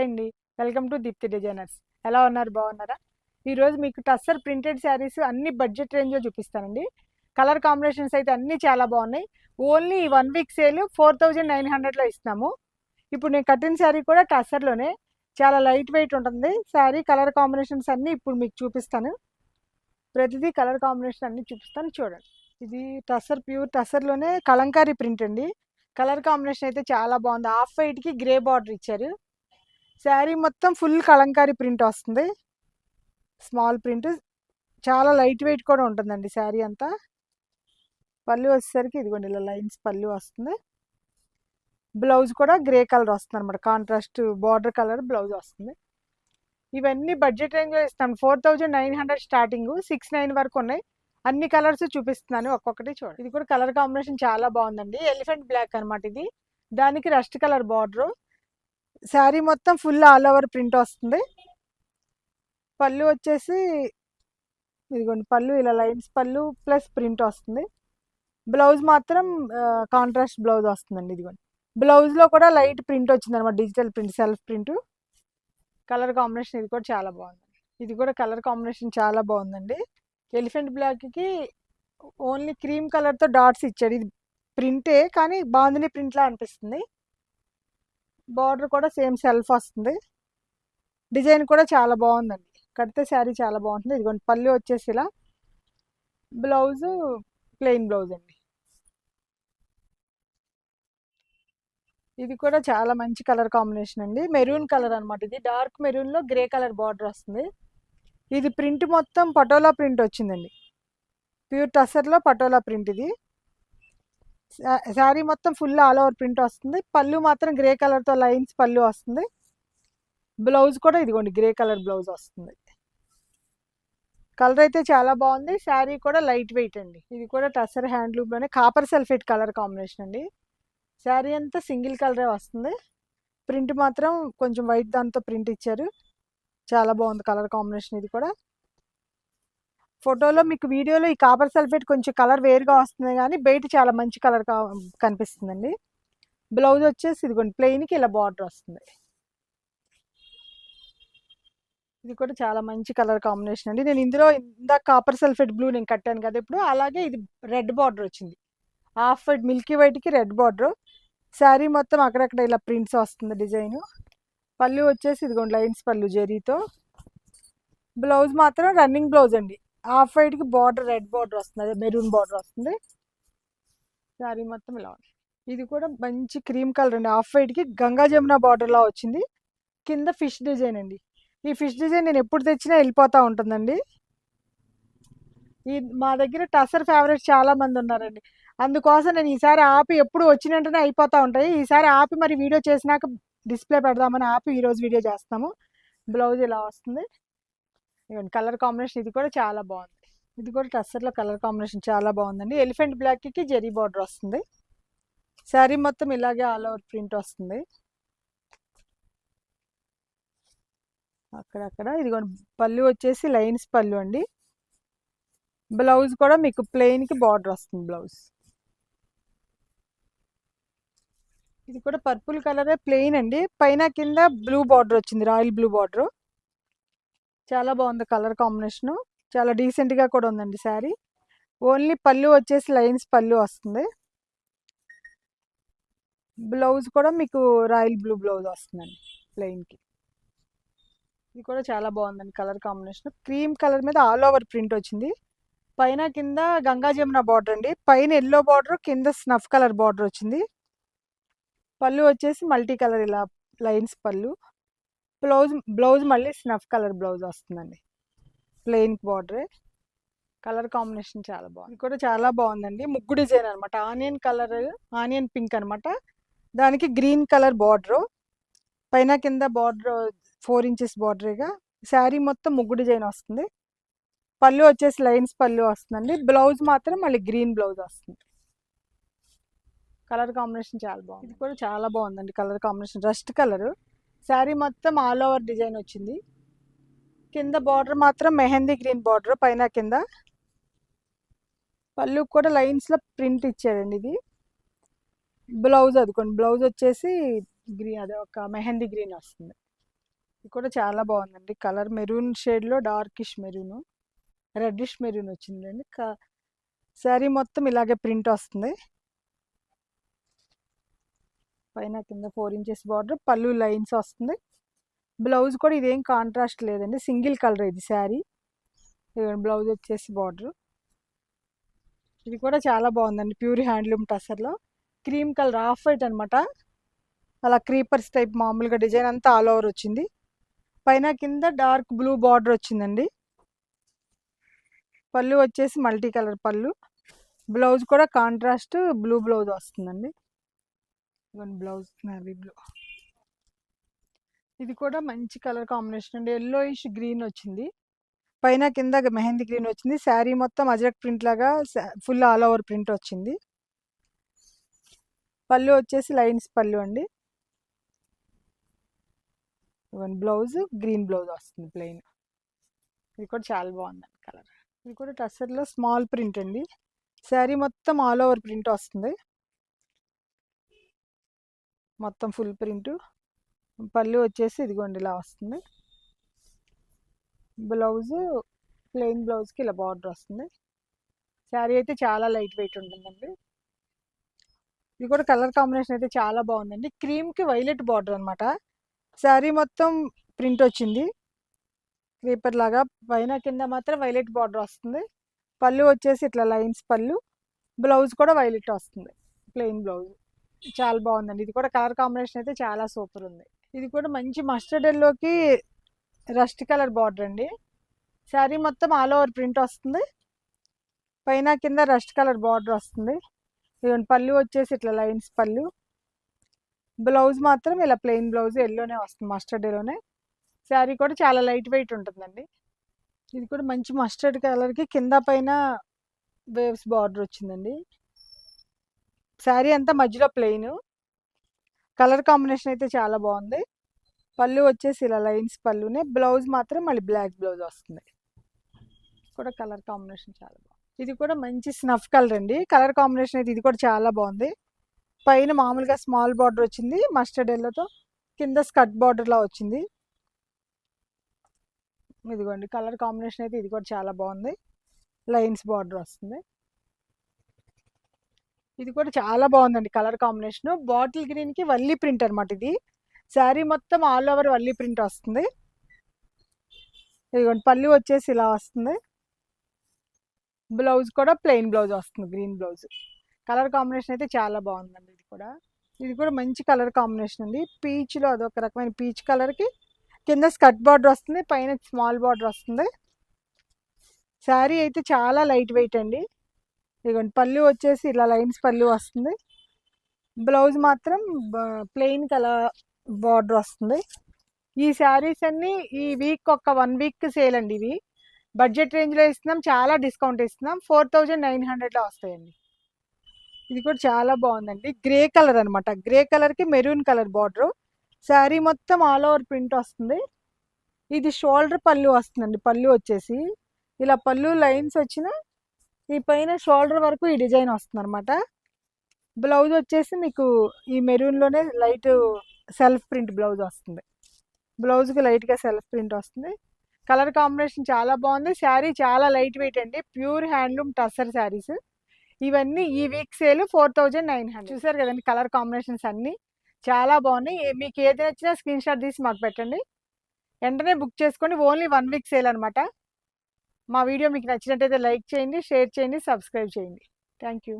Hi అండి. Welcome to Deepthi Designers. ఎలా ఉన్నారు? బాగున్నారా? ఈరోజు మీకు టస్సర్ ప్రింటెడ్ శారీస్ అన్ని బడ్జెట్ రేంజ్లో చూపిస్తానండి. కలర్ కాంబినేషన్స్ అయితే అన్నీ చాలా బాగున్నాయి. ఓన్లీ ఈ 1 వీక్ సేల్ 4900లో ఇస్తున్నాము. ఇప్పుడు నేను కట్టిన శారీ కూడా టస్సర్లోనే, చాలా లైట్ వెయిట్ ఉంటుంది శారీ. కలర్ కాంబినేషన్స్ అన్నీ ఇప్పుడు మీకు చూపిస్తాను. ప్రతిదీ కలర్ కాంబినేషన్ అన్నీ చూపిస్తాను, చూడండి. ఇది టస్సర్, ప్యూర్ టస్సర్లోనే కలంకారీ ప్రింట్ అండి. కలర్ కాంబినేషన్ అయితే చాలా బాగుంది. హాఫ్ వైట్కి గ్రే బార్డర్ ఇచ్చారు. శారీ మొత్తం ఫుల్ కలంకారీ ప్రింట్ వస్తుంది. స్మాల్ ప్రింట్, చాలా లైట్ వెయిట్ కూడా ఉంటుందండి శారీ అంతా. పళ్ళు వచ్చేసరికి ఇదిగోండి ఇలా లైన్స్ పళ్ళు వస్తుంది. బ్లౌజ్ కూడా గ్రే కలర్ వస్తుంది అనమాట, కాంట్రాస్ట్ బార్డర్ కలర్ బ్లౌజ్ వస్తుంది. ఇవన్నీ బడ్జెట్ రేంజ్లో ఇస్తాను. 4900 స్టార్టింగ్, 69 వరకు ఉన్నాయి. అన్ని కలర్స్ చూపిస్తున్నాను, ఒక్కొక్కటి చూడండి. ఇది కూడా కలర్ కాంబినేషన్ చాలా బాగుందండి. ఎలిఫెంట్ బ్లాక్ అనమాట ఇది. దానికి రస్ట్ కలర్ బార్డరు. శారీ మొత్తం ఫుల్ ఆల్ ఓవర్ ప్రింట్ వస్తుంది. పళ్ళు వచ్చేసి ఇదిగోండి, పళ్ళు ఇలా లైన్స్ పళ్ళు ప్లస్ ప్రింట్ వస్తుంది. బ్లౌజ్ మాత్రం కాంట్రాస్ట్ బ్లౌజ్ వస్తుందండి. ఇదిగోండి, బ్లౌజ్లో కూడా లైట్ ప్రింట్ వచ్చింది అనమాట, digital print, self print. Colour combination ఇది కూడా చాలా బాగుంది. ఇది కూడా కలర్ కాంబినేషన్ చాలా బాగుందండి. ఎలిఫెంట్ బ్లాక్కి ఓన్లీ క్రీమ్ కలర్తో డాట్స్ ఇచ్చాడు. ఇది ప్రింటే కానీ బాందిని ప్రింట్లా అనిపిస్తుంది. బార్డర్ కూడా సేమ్ సెల్ఫ్ వస్తుంది. డిజైన్ కూడా చాలా బాగుందండి. కడితే శారీ చాలా బాగుంటుంది. ఇదిగోండి, పళ్ళు వచ్చేసి ఇలా, బ్లౌజు ప్లెయిన్ బ్లౌజ్ అండి. ఇది కూడా చాలా మంచి కలర్ కాంబినేషన్ అండి. మెరూన్ కలర్ అనమాట. ఇది డార్క్ మెరూన్లో గ్రే కలర్ బార్డర్ వస్తుంది. ఇది ప్రింట్ మొత్తం పటోలా ప్రింట్ వచ్చిందండి. ప్యూర్ టస్సర్లో పటోలా ప్రింట్ ఇది. శారీ మొత్తం ఫుల్ ఆల్ ఓవర్ ప్రింట్ వస్తుంది. పళ్ళు మాత్రం గ్రే కలర్తో లైన్స్ పళ్ళు వస్తుంది. బ్లౌజ్ కూడా ఇదిగోండి గ్రే కలర్ బ్లౌజ్ వస్తుంది. కలర్ అయితే చాలా బాగుంది. శారీ కూడా లైట్ వెయిట్ అండి. ఇది కూడా టస్సర్ హ్యాండ్లూమ్లోనే కాపర్ సల్ఫేట్ కలర్ కాంబినేషన్ అండి. శారీ అంతా సింగిల్ కలరే వస్తుంది. ప్రింట్ మాత్రం కొంచెం వైట్ దాంతో ప్రింట్ ఇచ్చారు. చాలా బాగుంది కలర్ కాంబినేషన్. ఇది కూడా ఫోటోలో మీకు, వీడియోలో ఈ కాపర్ సల్ఫేట్ కొంచెం కలర్ వేరుగా వస్తుంది కానీ బయట చాలా మంచి కలర్ కనిపిస్తుందండి. బ్లౌజ్ వచ్చేసి ఇదిగోండి ప్లెయిన్కి ఇలా బార్డర్ వస్తుంది. ఇది కూడా చాలా మంచి కలర్ కాంబినేషన్ అండి. నేను ఇందులో ఇందాక కాపర్ సల్ఫేట్ బ్లూ నేను కట్టాను కదా ఇప్పుడు, అలాగే ఇది రెడ్ బార్డర్ వచ్చింది. హాఫ్ వైట్ మిల్కీ వైట్కి రెడ్ బార్డర్. శారీ మొత్తం అక్కడక్కడ ఇలా ప్రింట్స్ వస్తుంది డిజైన్. పళ్ళు వచ్చేసి ఇదిగోండి లైన్స్ పళ్ళు జరీతో. బ్లౌజ్ మాత్రం రన్నింగ్ బ్లౌజ్ అండి. హాఫ్ వైట్కి బార్డర్ రెడ్ బార్డర్ వస్తుంది, అదే మెరూన్ బార్డర్ వస్తుంది. శారీ మొత్తం ఇలా ఉంది. ఇది కూడా మంచి క్రీమ్ కలర్ అండి. హాఫ్ వైట్కి గంగా జమున బార్డర్లా వచ్చింది. కింద ఫిష్ డిజైన్ అండి. ఈ ఫిష్ డిజైన్ నేను ఎప్పుడు తెచ్చినా వెళ్ళిపోతూ ఉంటుందండి. ఈ మా దగ్గర టస్సర్ ఫేవరెట్స్ చాలా మంది ఉన్నారండి. అందుకోసం నేను ఈసారి ఆపి, ఎప్పుడు వచ్చిన వెంటనే అయిపోతూ ఉంటాయి, ఈసారి ఆపి మరి వీడియో చేసినాక డిస్ప్లే పెడదామని ఆపి ఈరోజు వీడియో చేస్తాము. బ్లౌజ్ ఇలా వస్తుంది. ఇవ్వండి కలర్ కాంబినేషన్ ఇది కూడా చాలా బాగుంది. ఇది కూడా టస్సర్లో కలర్ కాంబినేషన్ చాలా బాగుందండి. ఎలిఫెంట్ బ్లాక్కి జెరీ బార్డర్ వస్తుంది. శారీ మొత్తం ఇలాగే ఆల్ ఓవర్ ప్రింట్ వస్తుంది. అక్కడక్కడ ఇదిగోండి, పళ్ళు వచ్చేసి లైన్స్ పళ్ళు అండి. బ్లౌజ్ కూడా మీకు ప్లెయిన్కి బార్డర్ వస్తుంది బ్లౌజ్. ఇది కూడా పర్పుల్ కలరే ప్లెయిన్ అండి. పైన కింద బ్లూ బార్డర్ వచ్చింది, రాయల్ బ్లూ బార్డర్. చాలా బాగుంది కలర్ కాంబినేషను. చాలా డీసెంట్గా కూడా ఉందండి శారీ. ఓన్లీ పళ్ళు వచ్చేసి లైన్స్ పళ్ళు వస్తుంది. బ్లౌజ్ కూడా మీకు రాయల్ బ్లూ బ్లౌజ్ వస్తుందండి ప్లెయిన్కి. ఇది కూడా చాలా బాగుందండి కలర్ కాంబినేషన్. క్రీమ్ కలర్ మీద ఆల్ ఓవర్ ప్రింట్ వచ్చింది. పైన కింద గంగా జమున బార్డర్ అండి. పైన ఎల్లో బార్డర్, కింద స్నఫ్ కలర్ బార్డర్ వచ్చింది. పళ్ళు వచ్చేసి మల్టీ కలర్ ఇలా లైన్స్ పళ్ళు. బ్లౌజ్ మళ్ళీ స్నఫ్ కలర్ బ్లౌజ్ వస్తుందండి, ప్లెయిన్ బార్డరే. కలర్ కాంబినేషన్ చాలా బాగుంది. ఇది కూడా చాలా బాగుందండి. ముగ్గు డిజైన్ అనమాట. ఆనియన్ కలర్, ఆనియన్ పింక్ అనమాట. దానికి గ్రీన్ కలర్ బార్డరు. పైన కింద బార్డర్ 4 ఇంచెస్ బార్డరేగా. శారీ మొత్తం ముగ్గు డిజైన్ వస్తుంది. పళ్ళు వచ్చేసి లైన్స్ పళ్ళు వస్తుందండి. బ్లౌజ్ మాత్రం మళ్ళీ గ్రీన్ బ్లౌజ్ వస్తుంది. కలర్ కాంబినేషన్ చాలా బాగుంది. ఇది కూడా చాలా బాగుందండి colour combination. Rust colour. Sari మొత్తం ఆల్ ఓవర్ డిజైన్ వచ్చింది. కింద బార్డర్ మాత్రం మెహందీ గ్రీన్ బార్డర్ పైన కింద. పళ్ళు కూడా లైన్స్లో ప్రింట్ ఇచ్చాడండి. ఇది బ్లౌజ్, అదికోండి బ్లౌజ్ వచ్చేసి గ్రీన్, అదే ఒక మెహందీ గ్రీన్ వస్తుంది. ఇది కూడా చాలా బాగుందండి. కలర్ మెరూన్ షేడ్లో డార్కిష్ మెరూన్, రెడ్డిష్ మెరూన్ వచ్చిందండి. శారీ మొత్తం ఇలాగే ప్రింట్ వస్తుంది. పైన కింద 4 ఇంచెస్ బార్డర్, పళ్ళు లైన్స్ వస్తుంది. బ్లౌజ్ కూడా ఇదేం కాంట్రాస్ట్ లేదండి, సింగిల్ కలర్ ఇది శారీ. బ్లౌజ్ వచ్చేసి బార్డర్. ఇది కూడా చాలా బాగుందండి, ప్యూర్ హ్యాండ్లూమ్ టసర్లో. క్రీమ్ కలర్ ఆఫ్ వైట్ అనమాట. అలా క్రీపర్స్ టైప్ మామూలుగా డిజైన్ అంతా ఆల్ ఓవర్ వచ్చింది. పైన కింద డార్క్ బ్లూ బార్డర్ వచ్చిందండి. పళ్ళు వచ్చేసి మల్టీ కలర్ పళ్ళు. బ్లౌజ్ కూడా కాంట్రాస్ట్ బ్లూ బ్లౌజ్ వస్తుందండి. Blouse navy blue. ఇది కూడా మంచి కలర్ కాంబినేషన్ అండి, ఎల్లోయిష్ గ్రీన్ వచ్చింది. పైన కింద మెహందీ గ్రీన్ వచ్చింది. శారీ మొత్తం అజరక్ ప్రింట్ లాగా ఫుల్ ఆల్ ఓవర్ ప్రింట్ వచ్చింది. పళ్ళు వచ్చేసి లైన్స్ పళ్ళు అండి. బ్లౌజ్ గ్రీన్ బ్లౌజ్ వస్తుంది ప్లెయిన్. ఇది కూడా చాలా బాగుందండి కలర్. ఇది కూడా టస్సర్లో స్మాల్ ప్రింట్ అండి. శారీ మొత్తం ఆల్ ఓవర్ ప్రింట్ వస్తుంది, మొత్తం ఫుల్ ప్రింట్. పళ్ళు వచ్చేసి ఇదిగోండి ఇలా వస్తుంది. బ్లౌజ్ ప్లెయిన్ బ్లౌజ్కి ఇలా బార్డర్ వస్తుంది. శారీ అయితే చాలా లైట్ వెయిట్ ఉంటుందండి. ఇది కూడా కలర్ కాంబినేషన్ అయితే చాలా బాగుందండి. క్రీమ్కి వైలెట్ బార్డర్ అనమాట. శారీ మొత్తం ప్రింట్ వచ్చింది క్రీపర్ లాగా, పైన కింద మాత్రం వైలెట్ బార్డర్ వస్తుంది. పళ్ళు వచ్చేసి ఇట్లా లైన్స్ పళ్ళు. బ్లౌజ్ కూడా వైలెట్ వస్తుంది, ప్లెయిన్ బ్లౌజ్. చాలా బాగుందండి. ఇది కూడా కలర్ కాంబినేషన్ అయితే చాలా సూపర్ ఉంది. ఇది కూడా మంచి మస్టర్డ్ ఎల్లోకి రస్ట్ కలర్ బార్డర్ అండి. శారీ మొత్తం ఆల్ ఓవర్ ప్రింట్ వస్తుంది. పైన కింద రస్ట్ కలర్ బార్డర్ వస్తుంది. ఇవన్నీ పళ్ళు వచ్చేసి ఇట్లా లైన్స్ పళ్ళు. బ్లౌజ్ మాత్రం ఇలా ప్లెయిన్ బ్లౌజ్ ఎల్లోనే వస్తుంది, మస్టర్డ్ ఎల్లోనే. శారీ కూడా చాలా లైట్ వెయిట్ ఉంటుందండి. ఇది కూడా మంచి మస్టర్డ్ కలర్కి కింద పైన వేవ్స్ బార్డర్ వచ్చిందండి. శారీ అంతా మధ్యలో ప్లెయిన్. కలర్ కాంబినేషన్ అయితే చాలా బాగుంది. పళ్ళు వచ్చేసి ఇలా లైన్స్ పళ్ళునే, బ్లౌజ్ మాత్రం మళ్ళీ బ్లాక్ బ్లౌజ్ వస్తుంది. కూడా కలర్ కాంబినేషన్ చాలా బాగుంది. ఇది కూడా మంచి స్నఫ్ కలర్ అండి. కలర్ కాంబినేషన్ అయితే ఇది కూడా చాలా బాగుంది. పైన మామూలుగా స్మాల్ బార్డర్ వచ్చింది మస్టర్డ్ ఎల్లోతో, కింద స్కర్ట్ బార్డర్లా వచ్చింది. ఇదిగోండి కలర్ కాంబినేషన్ అయితే ఇది కూడా చాలా బాగుంది, లైన్స్ బార్డర్ వస్తుంది. ఇది కూడా చాలా బాగుందండి కలర్ కాంబినేషన్. బాటిల్ గ్రీన్కి వల్లీ ప్రింట్ అనమాట ఇది. శారీ మొత్తం ఆల్ ఓవర్ వల్లీ ప్రింట్ వస్తుంది. ఇదిగోండి పళ్ళు వచ్చేసి ఇలా వస్తుంది. బ్లౌజ్ కూడా ప్లెయిన్ బ్లౌజ్ వస్తుంది, గ్రీన్ బ్లౌజ్. కలర్ కాంబినేషన్ అయితే చాలా బాగుందండి. ఇది కూడా మంచి కలర్ కాంబినేషన్ అండి. పీచ్లో అదొక రకమైన పీచ్ కలర్కి కింద స్కర్ట్ బార్డర్ వస్తుంది, పైన స్మాల్ బార్డర్ వస్తుంది. శారీ అయితే చాలా లైట్ వెయిట్ అండి. ఇదిగోండి పళ్ళు వచ్చేసి ఇలా లైన్స్ పళ్ళు వస్తుంది. బ్లౌజ్ మాత్రం ప్లెయిన్ కలర్ బార్డర్ వస్తుంది. ఈ శారీస్ అన్నీ ఈ వీక్ ఒక 1 వీక్ సేల్ అండి. ఇవి బడ్జెట్ రేంజ్లో ఇస్తున్నాం, చాలా డిస్కౌంట్ ఇస్తున్నాం. 4900లో వస్తాయండి. ఇది కూడా చాలా బాగుందండి, గ్రే కలర్ అనమాట. గ్రే కలర్కి మెరూన్ కలర్ బార్డరు. శారీ మొత్తం ఆల్ ఓవర్ ప్రింట్ వస్తుంది. ఇది షోల్డర్ పళ్ళు వస్తుందండి. పళ్ళు వచ్చేసి ఇలా పళ్ళు లైన్స్ వచ్చిన ఈ పైన షోల్డర్ వరకు ఈ డిజైన్ వస్తుంది అనమాట. బ్లౌజ్ వచ్చేసి మీకు ఈ మెరూన్లోనే లైట్ సెల్ఫ్ ప్రింట్ బ్లౌజ్ వస్తుంది. బ్లౌజ్కి లైట్గా సెల్ఫ్ ప్రింట్ వస్తుంది. కలర్ కాంబినేషన్ చాలా బాగుంది. శారీ చాలా లైట్ వెయిట్ అండి, ప్యూర్ హ్యాండ్లూమ్ టస్సర్ శారీస్. ఇవన్నీ ఈ వీక్ సేల్ 4900. చూసారు కదండి కలర్ కాంబినేషన్స్ అన్నీ చాలా బాగున్నాయి. మీకు ఏది నచ్చినా స్క్రీన్ షాట్ తీసి మాకు పెట్టండి, వెంటనే బుక్ చేసుకోండి. ఓన్లీ 1 వీక్ సేల్ అనమాట. మా వీడియో మీకు నచ్చినట్టయితే లైక్ చేయండి, షేర్ చేయండి, సబ్స్క్రైబ్ చేయండి. Thank you.